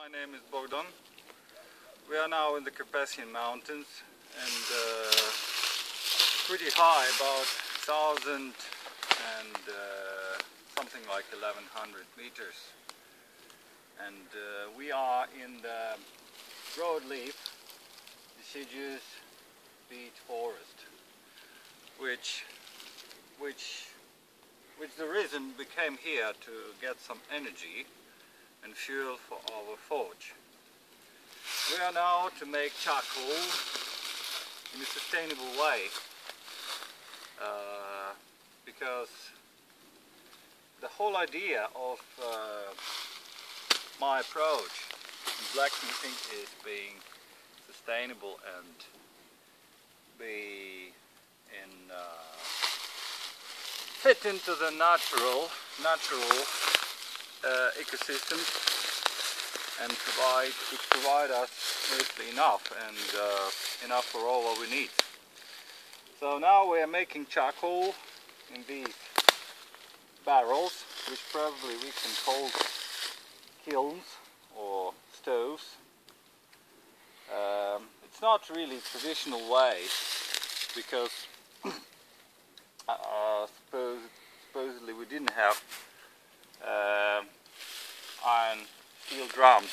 My name is Bogdan. We are now in the Carpathian Mountains and pretty high, about 1,000 and something like 1,100 meters. And we are in the broadleaf deciduous beech forest, which the reason we came here to get some energy and fuel for our forge. We are now to make charcoal in a sustainable way, because the whole idea of my approach in blacksmithing is being sustainable and be in fit into the natural ecosystems and provide us mostly enough and enough for all what we need. So now we are making charcoal in these barrels, which probably we can call kilns or stoves. It's not really traditional way because supposedly we didn't have iron steel drums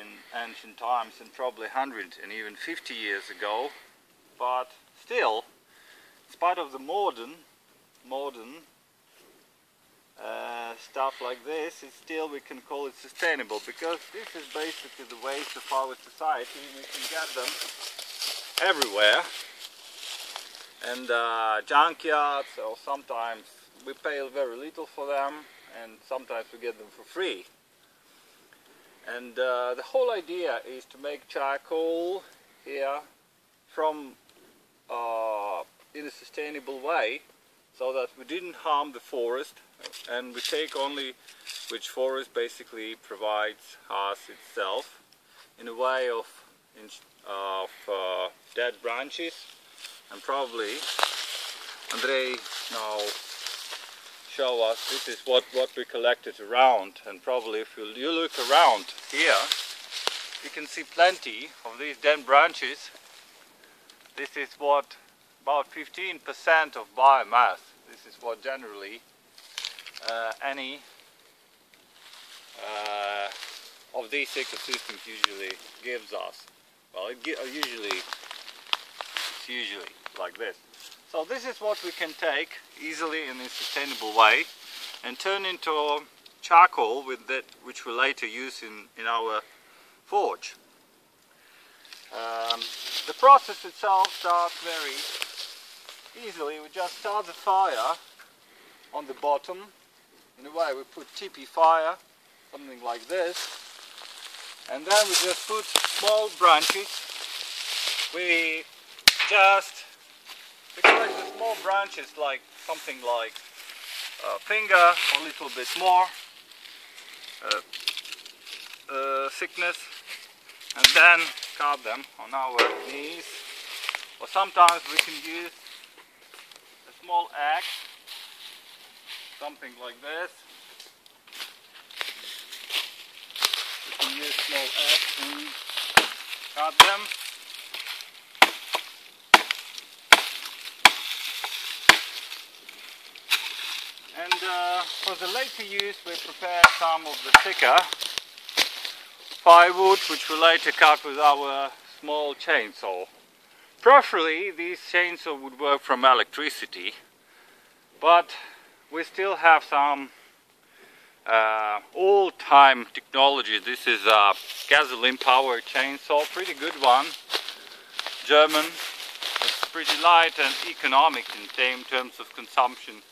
in ancient times, and probably 100 and even 50 years ago, but still, in spite of the modern stuff like this, it's still, we can call it sustainable, because this is basically the waste of our society. We can get them everywhere, and junkyards, or sometimes we pay very little for them, and sometimes we get them for free. And the whole idea is to make charcoal here from in a sustainable way, so that we didn't harm the forest, and we take only which forest basically provides us itself in a way of dead branches. And probably Andrei now show us this is what we collected around, and probably if you look around here you can see plenty of these dead branches. This is what about 15% of biomass. This is what generally any of these ecosystems usually gives us. Well, it's usually like this. So this is what we can take easily in a sustainable way and turn into charcoal with that, which we later use in our forge. The process itself starts very easily. We just start the fire on the bottom. In a way we put teepee fire, something like this, and then we just put small branches. We just collect the small branches, like something like a finger, a little bit more thickness, and then cut them on our knees, or sometimes we can use a small axe, something like this. We can use small axe and cut them. And for the later use we prepare some of the thicker firewood, which we later cut with our small chainsaw. Preferably this chainsaw would work from electricity, but we still have some old-time technology. This is a gasoline powered chainsaw, pretty good one, German. It's pretty light and economic in terms of consumption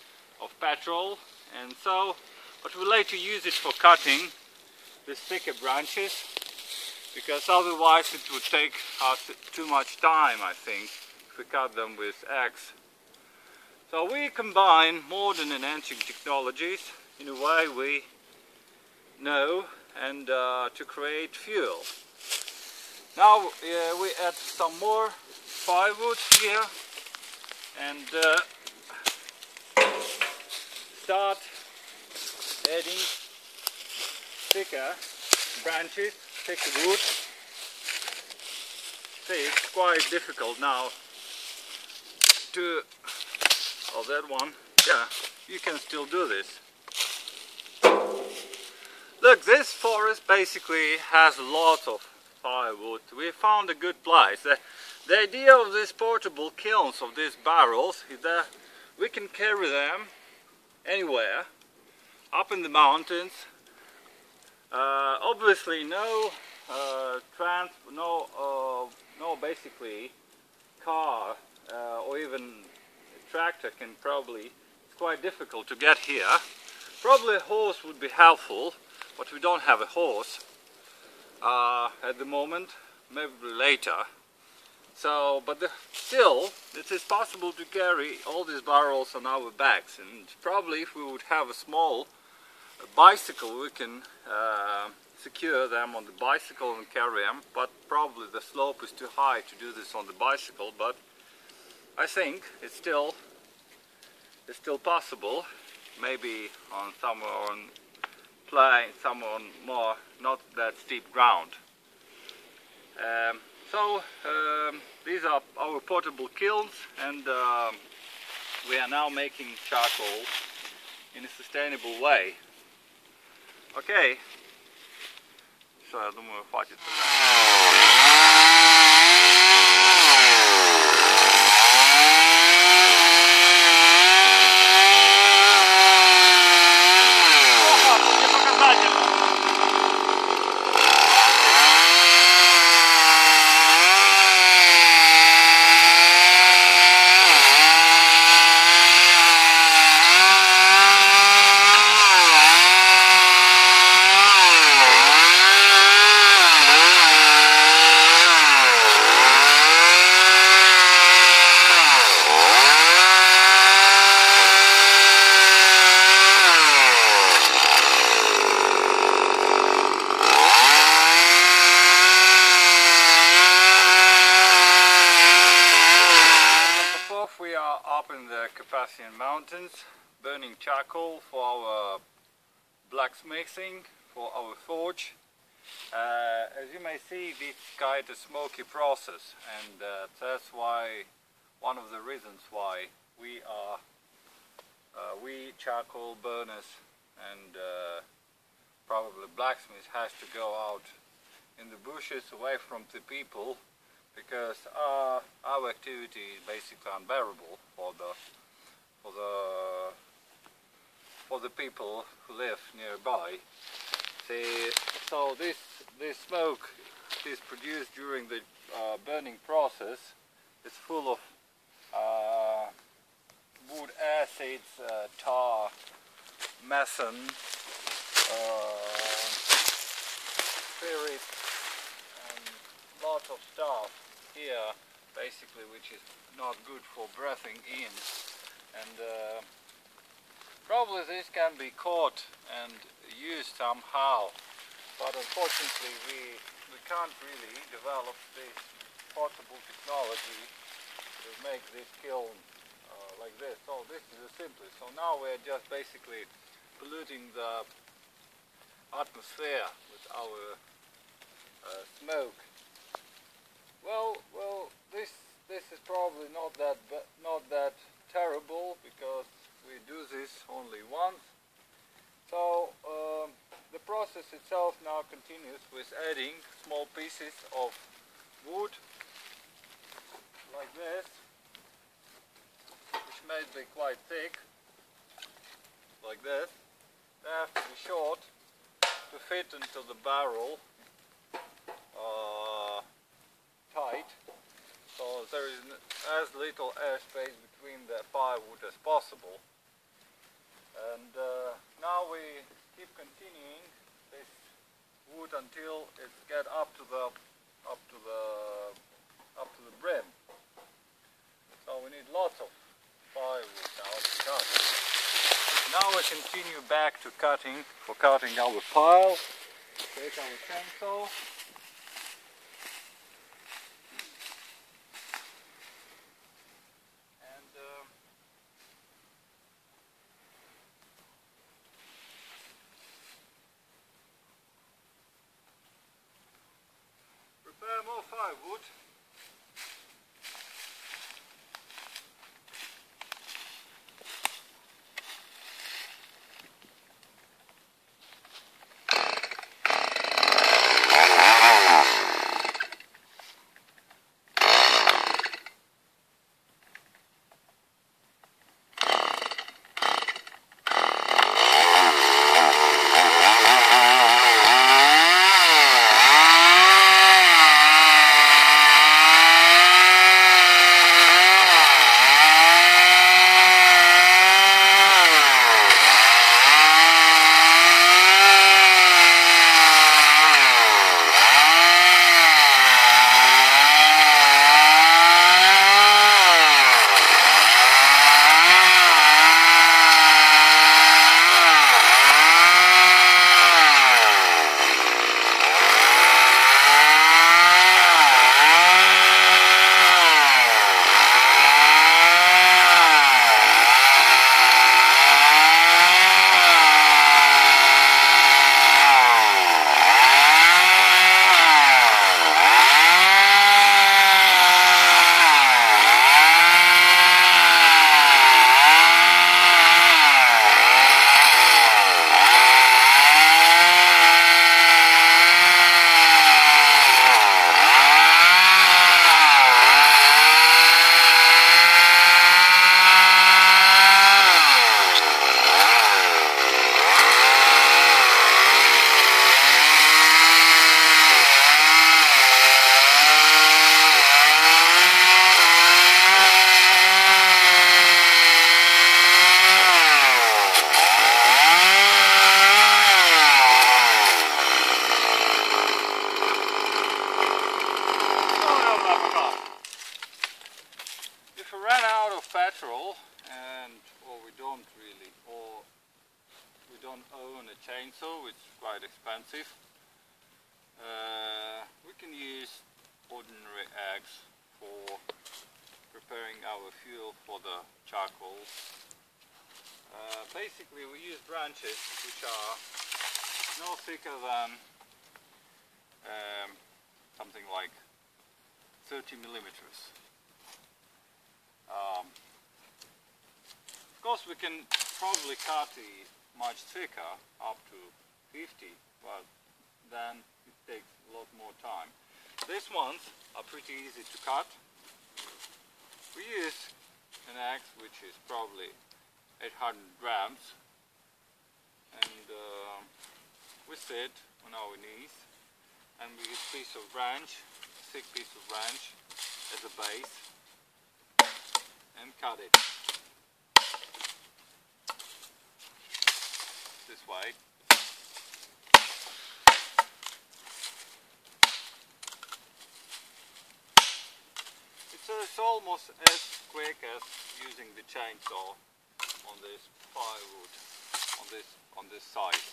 of petrol, and so, but we later use it for cutting these thicker branches, because otherwise it would take us too much time, I think, if we cut them with axe. So we combine modern and ancient technologies in a way we know, and to create fuel. Now we add some more firewood here and start adding thicker branches, thicker wood. See, it's quite difficult now to, oh, that one, yeah, you can still do this. Look, this forest basically has lots of firewood. We found a good place. The idea of these portable kilns, of these barrels, is that we can carry them anywhere, up in the mountains. Obviously no basically car or even tractor can probably, it's quite difficult to get here. Probably a horse would be helpful, but we don't have a horse at the moment, maybe later. So, but still, it is possible to carry all these barrels on our backs, and probably if we would have a small bicycle, we can secure them on the bicycle and carry them, but probably the slope is too high to do this on the bicycle, but I think it's still possible, maybe on somewhere on plain, somewhere on more not that steep ground. These are our portable kilns, and we are now making charcoal in a sustainable way. Окей. Все, я думаю, хватит. We are up in the Carpathian Mountains, burning charcoal for our blacksmithing, for our forge. As you may see, it's quite a smoky process, and that's why one of the reasons why we charcoal burners and probably blacksmiths has to go out in the bushes away from the people, because our activity is basically unbearable for the people who live nearby. See, so this smoke is produced during the burning process. It's full of wood acids, tar, methane, spirit, and lots of stuff here, basically, which is not good for breathing in, and probably this can be caught and used somehow, but unfortunately we can't really develop this portable technology to make this kiln like this. So this is the simplest. So now we're just basically polluting the atmosphere with our smoke. Well, this is probably not that terrible, because we do this only once. So the process itself now continues with adding small pieces of wood like this, which may be quite thick, like this. They have to be short to fit into the barrel tight, so there is as little airspace between the firewood as possible. And now we keep continuing this wood until it gets up to the brim. So we need lots of firewood now to cut. Now we continue back to cutting our pile. Take our chainsaw. prepare more firewood. If we ran out of petrol or we don't own a chainsaw, which is quite expensive, we can use ordinary eggs for preparing our fuel for the charcoal. Basically we use branches which are no thicker than something like 30 millimeters. Of course we can probably cut it much thicker, up to 50, but then it takes a lot more time. These ones are pretty easy to cut. We use an axe which is probably 800 grams, and we sit on our knees and we use a piece of branch, a thick piece of branch as a base, and cut it this way. It's almost as quick as using the chainsaw on this firewood, on this size.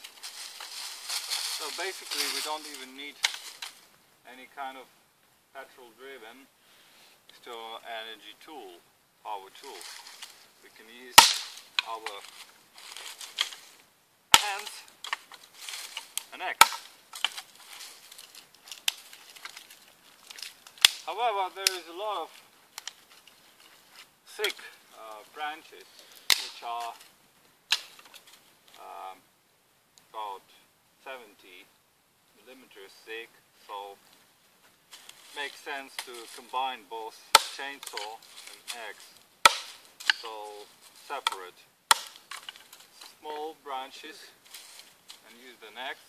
So basically we don't even need any kind of petrol driven store energy tool, power tool. We can use our hands and axe. However, there is a lot of thick branches which are about 70 millimeters thick, so it makes sense to combine both chainsaw and axe, so separate small branches and use an axe,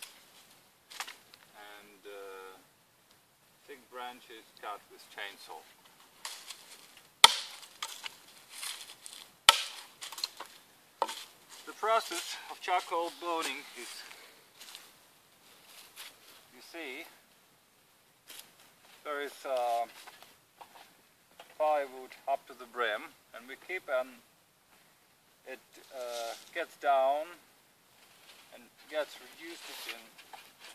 and thick branches cut with chainsaw. The process of charcoal burning is, you see, there is firewood up to the brim, and we keep it gets down and gets reduced in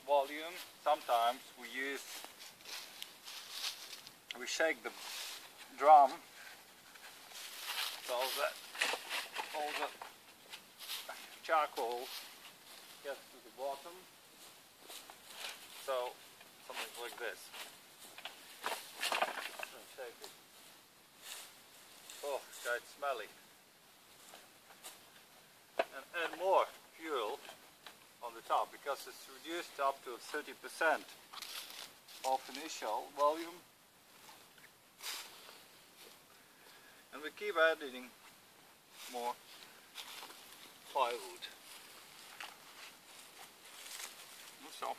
volume. Sometimes we shake the drum so that all the charcoal gets to the bottom, so something like this. shake it. Oh, quite smelly. And add more fuel on the top because it's reduced up to 30% of initial volume. And we keep adding more firewood. So